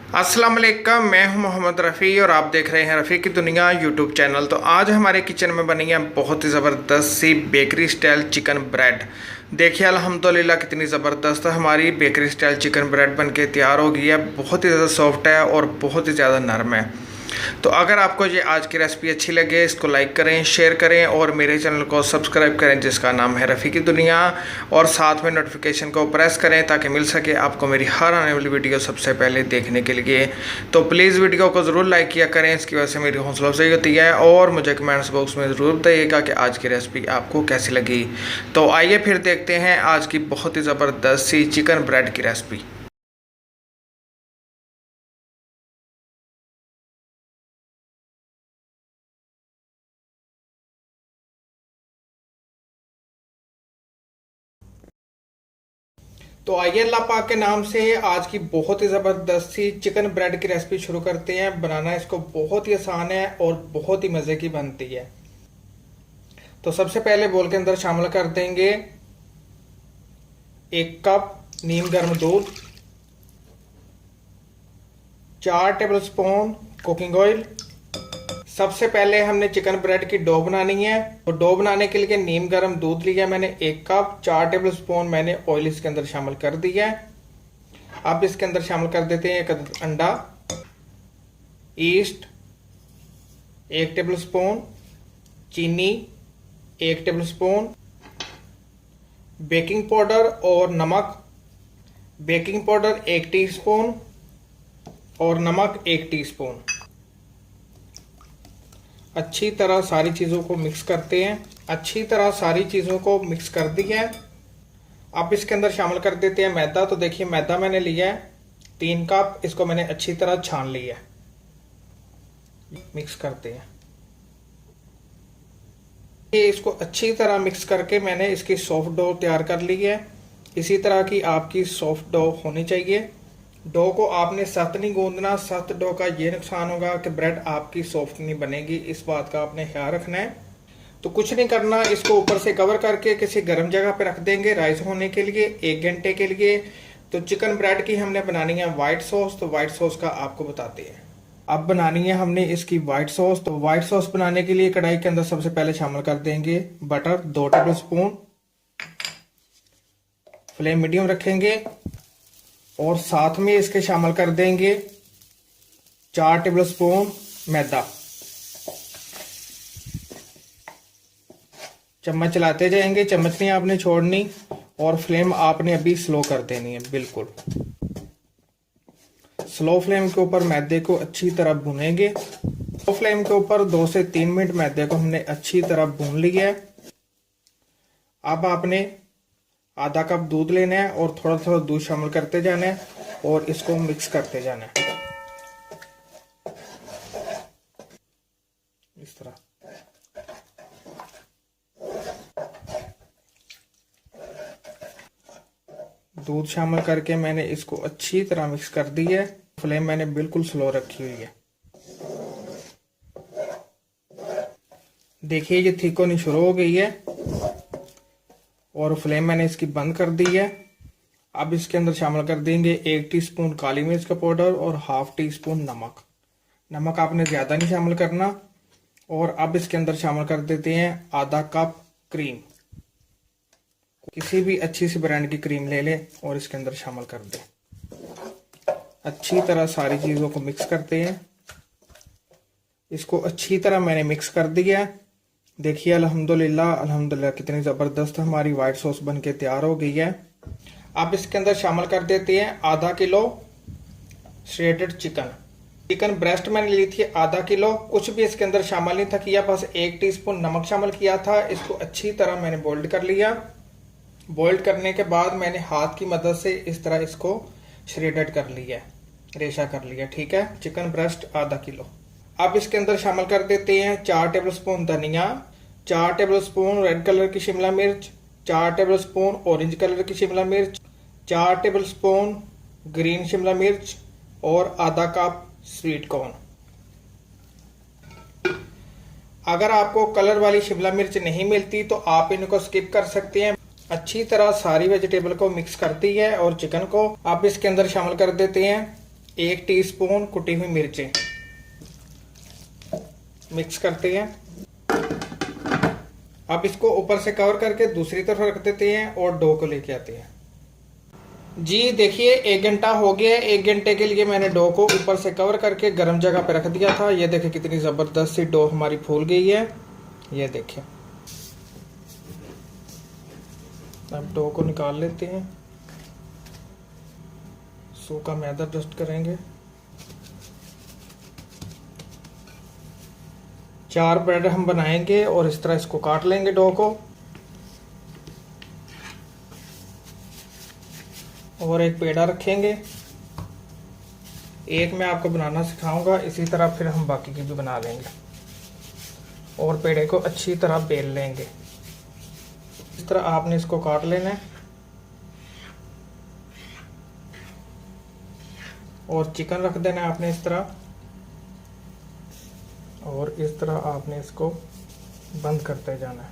अस्सलाम वालेकुम, मैं हूं मोहम्मद रफ़ी और आप देख रहे हैं रफ़ी की दुनिया यूट्यूब चैनल। तो आज हमारे किचन में बनी है बहुत ही ज़बरदस्त सी बेकरी स्टाइल चिकन ब्रेड। देखिए अल्हम्दुलिल्लाह कितनी ज़बरदस्त हमारी बेकरी स्टाइल चिकन ब्रेड बन के तैयार हो गई है। बहुत ही ज़्यादा सॉफ्ट है और बहुत ही ज़्यादा नरम है। तो अगर आपको ये आज की रेसिपी अच्छी लगे इसको लाइक करें, शेयर करें और मेरे चैनल को सब्सक्राइब करें जिसका नाम है रफ़ी की दुनिया, और साथ में नोटिफिकेशन को प्रेस करें ताकि मिल सके आपको मेरी हर आने वाली वीडियो सबसे पहले देखने के लिए। तो प्लीज़ वीडियो को ज़रूर लाइक किया करें, इसकी वजह से मेरी हौसला अफजाई होती है। और मुझे कमेंट्स बॉक्स में ज़रूर बताइएगा कि आज की रेसिपी आपको कैसी लगी। तो आइए फिर देखते हैं आज की बहुत ही ज़बरदस्त सी चिकन ब्रेड की रेसिपी। तो आइए अल्लाह पाक के नाम से आज की बहुत ही ज़बरदस्त सी चिकन ब्रेड की रेसिपी शुरू करते हैं। बनाना इसको बहुत ही आसान है और बहुत ही मज़े की बनती है। तो सबसे पहले बोल के अंदर शामिल कर देंगे 1 कप नीम गर्म दूध, 4 टेबल स्पून कुकिंग ऑयल। सबसे पहले हमने चिकन ब्रेड की डो बनानी है। तो डो बनाने के लिए नीम गर्म दूध लिया मैंने 1 कप, 4 टेबल स्पून मैंने ऑयल इसके अंदर शामिल कर दिया है। अब इसके अंदर शामिल कर देते हैं 1 अंडा, ईस्ट 1 टेबल स्पून, चीनी 1 टेबल स्पून, बेकिंग पाउडर और नमक। बेकिंग पाउडर 1 टीस्पून और नमक 1 टीस्पून। अच्छी तरह सारी चीज़ों को मिक्स करते हैं। अच्छी तरह सारी चीज़ों को मिक्स कर दिया है। अब इसके अंदर शामिल कर देते हैं मैदा। तो देखिए मैदा मैंने लिया है 3 कप, इसको मैंने अच्छी तरह छान लिया है। मिक्स करते हैं। ये इसको अच्छी तरह मिक्स करके मैंने इसकी सॉफ्ट डो तैयार कर ली है। इसी तरह की आपकी सॉफ्ट डो होनी चाहिए। डो को आपने सख्त नहीं गूंदना। सख्त डो का ये नुकसान होगा कि ब्रेड आपकी सॉफ्ट नहीं बनेगी, इस बात का आपने ख्याल रखना है। तो कुछ नहीं करना, इसको ऊपर से कवर करके किसी गर्म जगह पे रख देंगे राइस होने के लिए 1 घंटे के लिए। तो चिकन ब्रेड की हमने बनानी है वाइट सॉस। तो वाइट सॉस का आपको बताते हैं। अब बनानी है हमने इसकी वाइट सॉस। तो वाइट सॉस बनाने के लिए कढ़ाई के अंदर सबसे पहले शामिल कर देंगे butter 2 table spoon. Flame medium रखेंगे और साथ में इसके शामिल कर देंगे 4 टेबल स्पून मैदा। चम्मच चलाते जाएंगे, चम्मच नहीं आपने छोड़नी और फ्लेम आपने अभी स्लो कर देनी है। बिल्कुल स्लो फ्लेम के ऊपर मैदे को अच्छी तरह भूनेंगे। स्लो फ्लेम के ऊपर 2 से 3 मिनट मैदे को हमने अच्छी तरह भून लिया है। अब आपने आधा कप दूध लेना है और थोड़ा थोड़ा दूध शामिल करते जाना है और इसको मिक्स करते जाना है इस तरह। दूध शामिल करके मैंने इसको अच्छी तरह मिक्स कर दिया है। फ्लेम मैंने बिल्कुल स्लो रखी हुई है। देखिए ये थिक होनी शुरू हो गई है और फ्लेम मैंने इसकी बंद कर दी है। अब इसके अंदर शामिल कर देंगे 1 टीस्पून काली मिर्च का पाउडर और ½ टीस्पून नमक। नमक आपने ज़्यादा नहीं शामिल करना। और अब इसके अंदर शामिल कर देते हैं आधा कप क्रीम। किसी भी अच्छी सी ब्रांड की क्रीम ले लें और इसके अंदर शामिल कर दें। अच्छी तरह सारी चीज़ों को मिक्स करते हैं। इसको अच्छी तरह मैंने मिक्स कर दिया है। देखिए अल्हम्दुलिल्लाह कितनी ज़बरदस्त हमारी वाइट सॉस बन के तैयार हो गई है। अब इसके अंदर शामिल कर देते हैं आधा kilo shredded chicken. Chicken breast मैंने ली थी आधा किलो। कुछ भी इसके अंदर शामिल नहीं था किया, बस 1 टीस्पून नमक शामिल किया था। इसको अच्छी तरह मैंने बॉइल्ड कर लिया। बॉइल्ड करने के बाद मैंने हाथ की मदद से इस तरह इसको श्रेडेड कर लिया, रेशा कर लिया। ठीक है, चिकन ब्रेस्ट आधा किलो। अब इसके अंदर शामिल कर देते हैं 4 टेबल स्पून धनिया, 4 टेबल स्पून रेड कलर की शिमला मिर्च, 4 टेबल स्पून ऑरेंज कलर की शिमला मिर्च, 4 टेबल स्पून ग्रीन शिमला मिर्च और आधा कप स्वीट कॉर्न। अगर आपको कलर वाली शिमला मिर्च नहीं मिलती तो आप इनको स्किप कर सकते हैं। अच्छी तरह सारी वेजिटेबल को मिक्स करती है और चिकन को। अब इसके अंदर शामिल कर देते हैं 1 टीस्पून कुटी हुई मिर्चें मिक्स करते हैं। अब इसको ऊपर से कवर करके दूसरी तरफ रख देते हैं और डो को लेके आते हैं। जी देखिए 1 घंटा हो गया। 1 घंटे के लिए मैंने डो को ऊपर से कवर करके गर्म जगह पे रख दिया था। ये देखिए कितनी ज़बरदस्त सी डो हमारी फूल गई है। ये देखिए, अब डो को निकाल लेते हैं। सूखा मैदा डस्ट करेंगे। 4 ब्रेड हम बनाएंगे और इस तरह इसको काट लेंगे डो को। और एक पेड़ा रखेंगे। एक मैं आपको बनाना सिखाऊंगा, इसी तरह फिर हम बाकी की भी बना लेंगे। और पेड़े को अच्छी तरह बेल लेंगे। इस तरह आपने इसको काट लेना है। और चिकन रख देना है आपने इस तरह। और इस तरह आपने इसको बंद करते जाना है।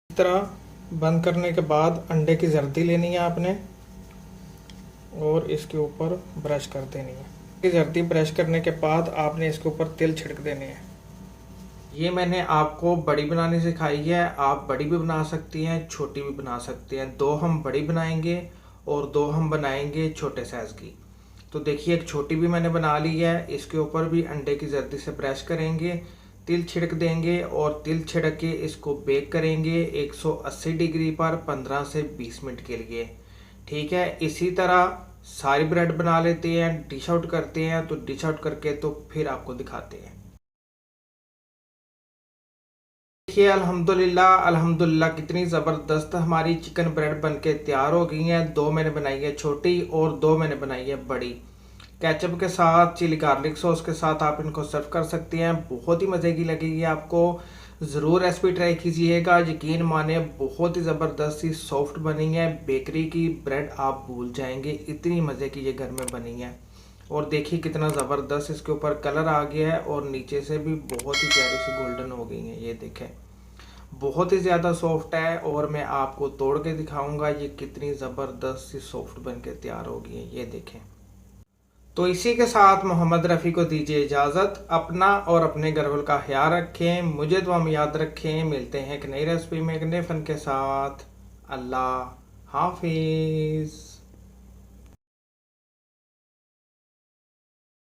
इस तरह बंद करने के बाद अंडे की जर्दी लेनी है आपने और इसके ऊपर ब्रश कर देनी है। जर्दी ब्रश करने के बाद आपने इसके ऊपर तिल छिड़क देने हैं। ये मैंने आपको बड़ी बनानी सिखाई है। आप बड़ी भी बना सकती हैं, छोटी भी बना सकते हैं। 2 हम बड़ी बनाएंगे और 2 हम बनाएंगे छोटे साइज़ की। तो देखिए एक छोटी भी मैंने बना ली है। इसके ऊपर भी अंडे की जर्दी से ब्रश करेंगे, तिल छिड़क देंगे और तिल छिड़क के इसको बेक करेंगे 180 डिग्री पर 15 से 20 मिनट के लिए। ठीक है, इसी तरह सारी ब्रेड बना लेते हैं, डिश आउट करते हैं। तो डिश आउट करके तो फिर आपको दिखाते हैं। देखिए अल्हम्दुलिल्लाह अल्हम्दुलिल्लाह कितनी ज़बरदस्त हमारी चिकन ब्रेड बनके तैयार हो गई हैं। 2 मैंने बनाई है छोटी और 2 मैंने बनाई है बड़ी। केचप के साथ, चिली गार्लिक सॉस के साथ आप इनको सर्व कर सकते हैं। बहुत ही मज़े की लगेगी आपको। ज़रूर रेसिपी ट्राई कीजिएगा। यकीन माने बहुत ही ज़बरदस्त सी सॉफ्ट बनी है। बेकरी की ब्रेड आप भूल जाएंगे, इतनी मज़े की ये घर में बनी है। और देखिए कितना ज़बरदस्त इसके ऊपर कलर आ गया है और नीचे से भी बहुत ही प्यारी सी गोल्डन हो गई है। ये देखें बहुत ही ज़्यादा सॉफ्ट है और मैं आपको तोड़ के दिखाऊंगा ये कितनी ज़बरदस्त सी सॉफ्ट बन के तैयार हो गई है। ये देखें। तो इसी के साथ मोहम्मद रफ़ी को दीजिए इजाज़त। अपना और अपने घर वालों का ख्याल रखें, मुझे तो हम याद रखें। मिलते हैं एक नई रेसिपी में एक नए फ़न के साथ। अल्लाह हाफिज़।